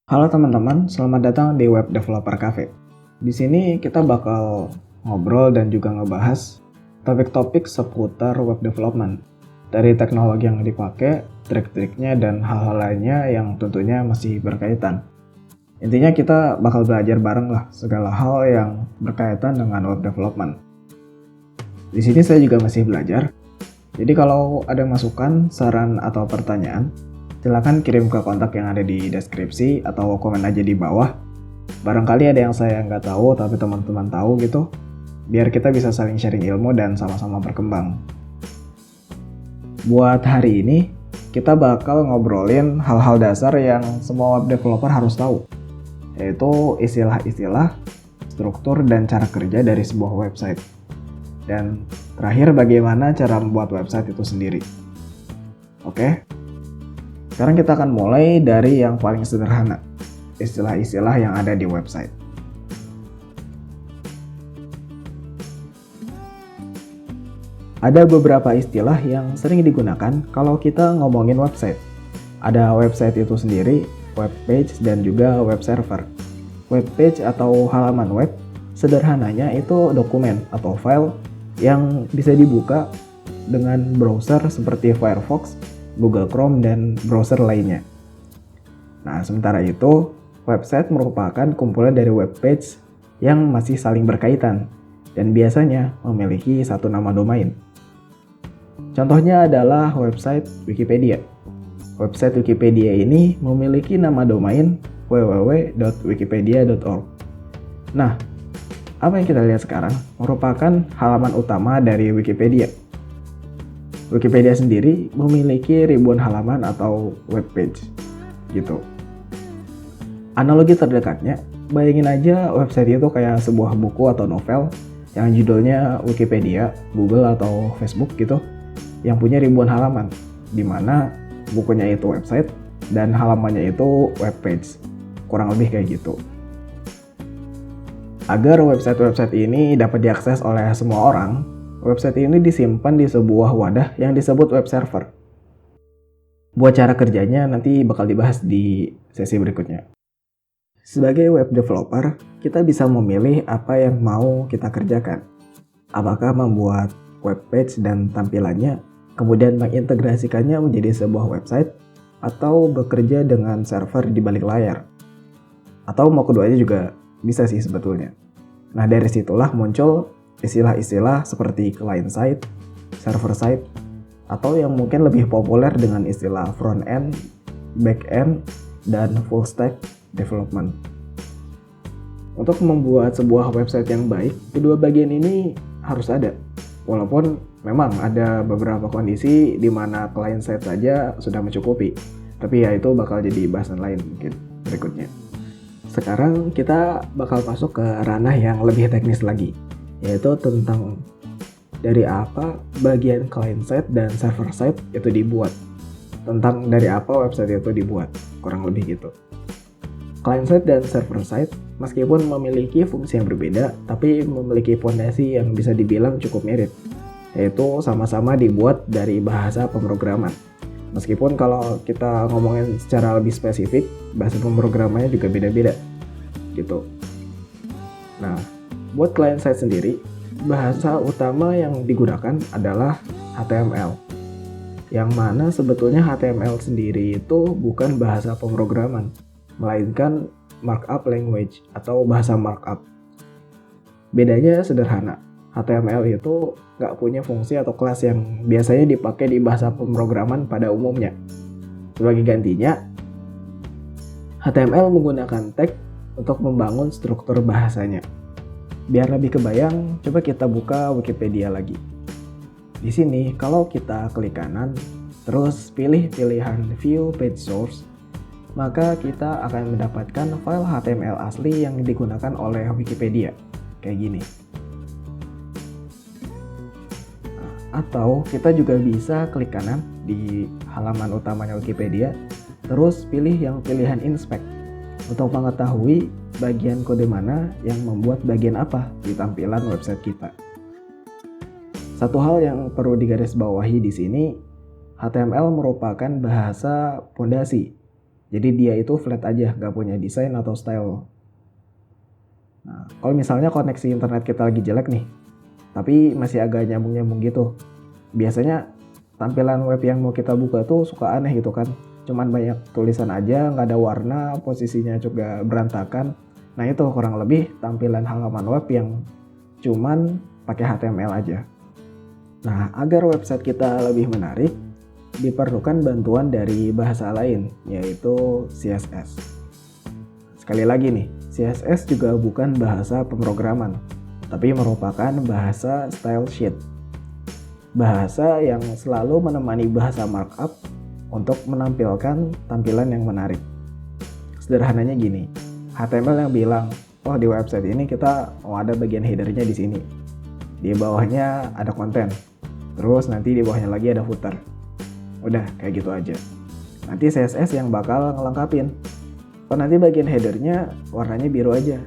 Halo teman-teman, selamat datang di Web Developer Cafe. Di sini kita bakal ngobrol dan juga ngebahas topik-topik seputar web development. Dari teknologi yang dipakai, trik-triknya, dan hal-hal lainnya yang tentunya masih berkaitan. Intinya kita bakal belajar bareng lah segala hal yang berkaitan dengan web development. Di sini saya juga masih belajar, jadi kalau ada masukan, saran, atau pertanyaan, silakan kirim ke kontak yang ada di deskripsi atau komen aja di bawah. Barangkali ada yang saya nggak tahu tapi teman-teman tahu gitu, biar kita bisa saling sharing ilmu dan sama-sama berkembang. Buat hari ini, kita bakal ngobrolin hal-hal dasar yang semua web developer harus tahu, yaitu istilah-istilah, struktur, dan cara kerja dari sebuah website. Dan terakhir, bagaimana cara membuat website itu sendiri. Oke? Sekarang kita akan mulai dari yang paling sederhana, istilah-istilah yang ada di website. Ada beberapa istilah yang sering digunakan kalau kita ngomongin website. Ada website itu sendiri, web page, dan juga web server. Web page atau halaman web, sederhananya itu dokumen atau file yang bisa dibuka dengan browser seperti Firefox, Google Chrome, dan browser lainnya. Nah, sementara itu, website merupakan kumpulan dari web page yang masih saling berkaitan dan biasanya memiliki satu nama domain. Contohnya adalah website Wikipedia. Website Wikipedia ini memiliki nama domain www.wikipedia.org. Nah, apa yang kita lihat sekarang merupakan halaman utama dari Wikipedia. Wikipedia sendiri memiliki ribuan halaman atau web page, gitu. Analogi terdekatnya, bayangin aja website itu kayak sebuah buku atau novel yang judulnya Wikipedia, Google atau Facebook gitu, yang punya ribuan halaman, di mana bukunya itu website dan halamannya itu web page. Kurang lebih kayak gitu. Agar website-website ini dapat diakses oleh semua orang, website ini disimpan di sebuah wadah yang disebut web server. Buat cara kerjanya nanti bakal dibahas di sesi berikutnya. Sebagai web developer, kita bisa memilih apa yang mau kita kerjakan. Apakah membuat web page dan tampilannya, kemudian mengintegrasikannya menjadi sebuah website, atau bekerja dengan server di balik layar. Atau mau keduanya juga bisa sih sebetulnya. Nah, dari situlah muncul istilah-istilah seperti client side, server side, atau yang mungkin lebih populer dengan istilah front end, back end, dan full stack development. Untuk membuat sebuah website yang baik, kedua bagian ini harus ada. Walaupun memang ada beberapa kondisi di mana client side saja sudah mencukupi, tapi ya itu bakal jadi bahasan lain mungkin berikutnya. Sekarang kita bakal masuk ke ranah yang lebih teknis lagi, yaitu tentang dari apa bagian client side dan server side itu dibuat. Tentang dari apa website itu dibuat, kurang lebih gitu. Client side dan server side meskipun memiliki fungsi yang berbeda, tapi memiliki fondasi yang bisa dibilang cukup mirip, yaitu sama-sama dibuat dari bahasa pemrograman. Meskipun kalau kita ngomongin secara lebih spesifik, bahasa pemrogramannya juga beda-beda, gitu. Nah, buat client side sendiri, bahasa utama yang digunakan adalah HTML. Yang mana sebetulnya HTML sendiri itu bukan bahasa pemrograman, melainkan markup language atau bahasa markup. Bedanya sederhana, HTML itu nggak punya fungsi atau kelas yang biasanya dipakai di bahasa pemrograman pada umumnya. Sebagai gantinya, HTML menggunakan tag untuk membangun struktur bahasanya. Biar lebih kebayang, coba kita buka Wikipedia lagi. Di sini, kalau kita klik kanan, terus pilih pilihan View Page Source, maka kita akan mendapatkan file HTML asli yang digunakan oleh Wikipedia. Kayak gini. Atau kita juga bisa klik kanan di halaman utamanya Wikipedia, terus pilih yang pilihan Inspect untuk mengetahui bagian kode mana yang membuat bagian apa di tampilan website kita. Satu hal yang perlu digarisbawahi di sini, HTML merupakan bahasa fondasi Jadi dia itu flat aja, nggak punya desain atau style. Nah, kalau misalnya koneksi internet kita lagi jelek nih, tapi masih agak nyambung-nyambung gitu, biasanya tampilan web yang mau kita buka tuh suka aneh gitu kan. Cuman banyak tulisan aja, nggak ada warna, posisinya juga berantakan. Nah itu kurang lebih tampilan halaman web yang cuman pakai HTML aja. Nah, agar website kita lebih menarik, diperlukan bantuan dari bahasa lain, yaitu CSS. Sekali lagi nih, CSS juga bukan bahasa pemrograman, tapi merupakan bahasa style sheet. Bahasa yang selalu menemani bahasa markup untuk menampilkan tampilan yang menarik. Sederhananya gini, HTML yang bilang, oh di website ini kita mau ada bagian headernya di sini. Di bawahnya ada konten. Terus nanti di bawahnya lagi ada footer. Udah kayak gitu aja. Nanti CSS yang bakal ngelengkapin. Oh nanti bagian headernya warnanya biru aja.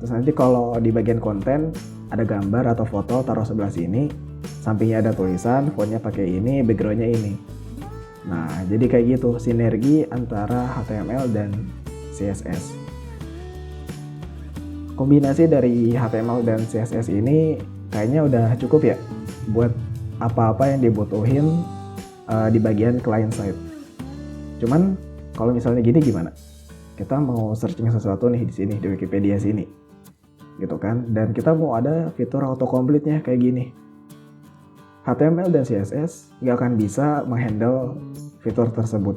Terus nanti kalau di bagian konten ada gambar atau foto taruh sebelah sini. Sampingnya ada tulisan, fontnya pakai ini, backgroundnya ini. Nah jadi kayak gitu sinergi antara HTML dan CSS. Kombinasi dari HTML dan CSS ini kayaknya udah cukup ya buat apa-apa yang dibutuhin di bagian client side. Cuman kalau misalnya gini gimana? Kita mau searching sesuatu nih di sini di Wikipedia sini, gitu kan? Dan kita mau ada fitur autocomplete-nya kayak gini. HTML dan CSS nggak akan bisa menghandle fitur tersebut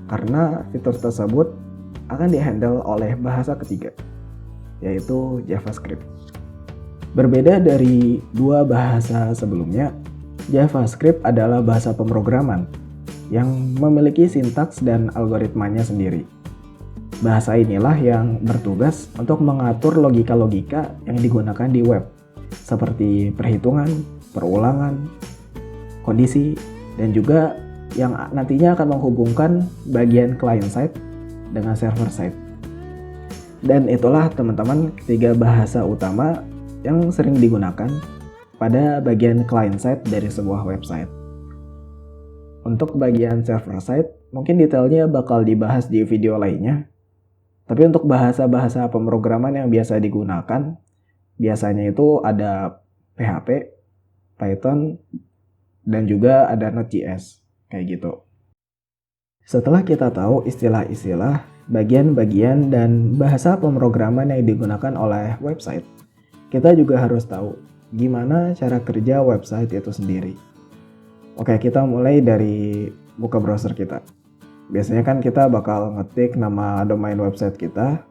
karena fitur tersebut akan dihandle oleh bahasa ketiga, yaitu JavaScript. Berbeda dari dua bahasa sebelumnya, JavaScript adalah bahasa pemrograman yang memiliki sintaks dan algoritmanya sendiri. Bahasa inilah yang bertugas untuk mengatur logika-logika yang digunakan di web, seperti perhitungan, perulangan, kondisi, dan juga yang nantinya akan menghubungkan bagian client side dengan server side. Dan itulah teman-teman ketiga bahasa utama yang sering digunakan pada bagian client side dari sebuah website. Untuk bagian server side, mungkin detailnya bakal dibahas di video lainnya. Tapi untuk bahasa-bahasa pemrograman yang biasa digunakan, biasanya itu ada PHP, Python, dan juga ada Node.js, kayak gitu. Setelah kita tahu istilah-istilah, bagian-bagian, dan bahasa pemrograman yang digunakan oleh website, kita juga harus tahu gimana cara kerja website itu sendiri. Oke, kita mulai dari buka browser kita. Biasanya kan kita bakal ngetik nama domain website kita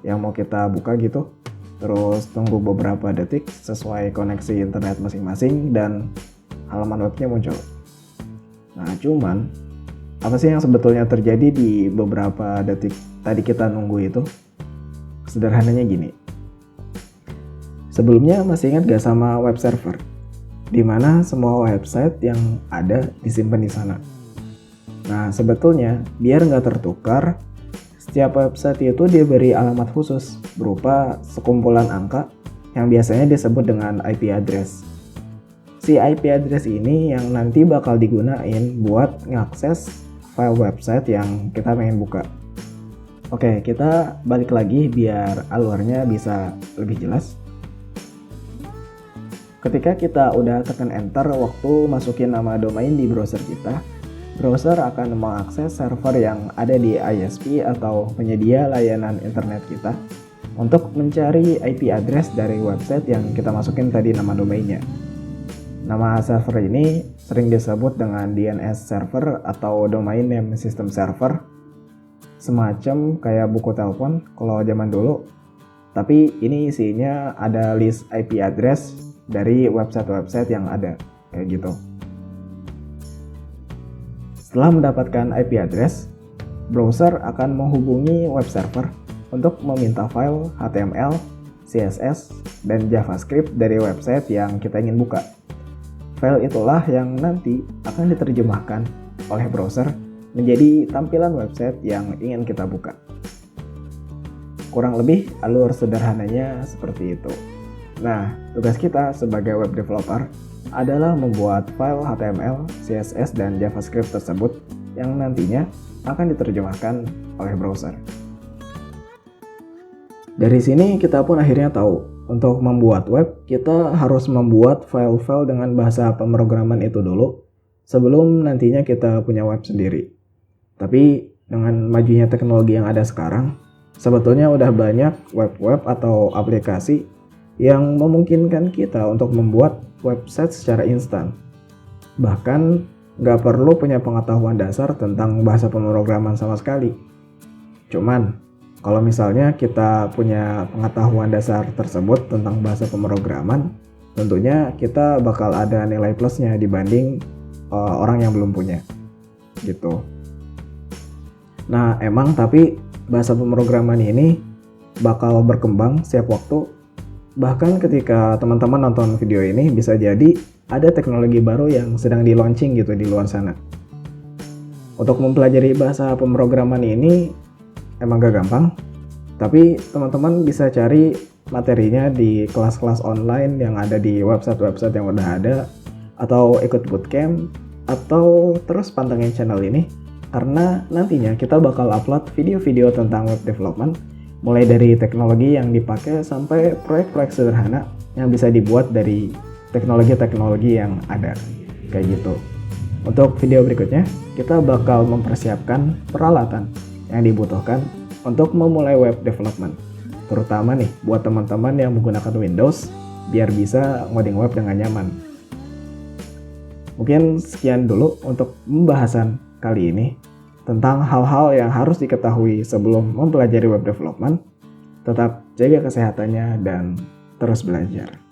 yang mau kita buka gitu. Terus tunggu beberapa detik sesuai koneksi internet masing-masing dan halaman webnya muncul. Nah, cuman apa sih yang sebetulnya terjadi di beberapa detik tadi kita nunggu itu? Sederhananya gini. Sebelumnya masih ingat gak sama web server? Di mana semua website yang ada disimpan di sana. Nah, sebetulnya biar nggak tertukar, setiap website itu diberi alamat khusus berupa sekumpulan angka yang biasanya disebut dengan IP address. Si IP address ini yang nanti bakal digunain buat ngakses file website yang kita pengen buka. Oke, kita balik lagi biar alurnya bisa lebih jelas. Ketika kita udah tekan enter waktu masukin nama domain di browser kita, browser akan mengakses server yang ada di ISP atau penyedia layanan internet kita untuk mencari IP address dari website yang kita masukin tadi nama domainnya. Nama server ini sering disebut dengan DNS server atau domain name system server, semacam kayak buku telepon kalau zaman dulu. Tapi ini isinya ada list IP address dari website-website yang ada, kayak gitu. Setelah mendapatkan IP address, browser akan menghubungi web server untuk meminta file HTML, CSS, dan JavaScript dari website yang kita ingin buka. File itulah yang nanti akan diterjemahkan oleh browser menjadi tampilan website yang ingin kita buka. Kurang lebih alur sederhananya seperti itu. Nah, tugas kita sebagai web developer adalah membuat file HTML, CSS, dan JavaScript tersebut yang nantinya akan diterjemahkan oleh browser. Dari sini kita pun akhirnya tahu, untuk membuat web kita harus membuat file-file dengan bahasa pemrograman itu dulu sebelum nantinya kita punya web sendiri. Tapi dengan majunya teknologi yang ada sekarang, sebetulnya udah banyak web-web atau aplikasi yang memungkinkan kita untuk membuat website secara instan. Bahkan nggak perlu punya pengetahuan dasar tentang bahasa pemrograman sama sekali. Cuman, kalau misalnya kita punya pengetahuan dasar tersebut tentang bahasa pemrograman, tentunya kita bakal ada nilai plusnya dibanding orang yang belum punya. Gitu. Nah, emang tapi bahasa pemrograman ini bakal berkembang setiap waktu. Bahkan ketika teman-teman nonton video ini, bisa jadi ada teknologi baru yang sedang di launching gitu di luar sana. Untuk mempelajari bahasa pemrograman ini emang gak gampang, tapi teman-teman bisa cari materinya di kelas-kelas online yang ada di website-website yang udah ada, atau ikut bootcamp, atau terus pantengin channel ini, karena nantinya kita bakal upload video-video tentang web development, mulai dari teknologi yang dipakai sampai proyek-proyek sederhana yang bisa dibuat dari teknologi-teknologi yang ada, kayak gitu. Untuk video berikutnya, kita bakal mempersiapkan peralatan yang dibutuhkan untuk memulai web development, terutama nih buat teman-teman yang menggunakan Windows, biar bisa ngoding web dengan nyaman. Mungkin sekian dulu untuk pembahasan kali ini tentang hal-hal yang harus diketahui sebelum mempelajari web development. Tetap jaga kesehatannya dan terus belajar.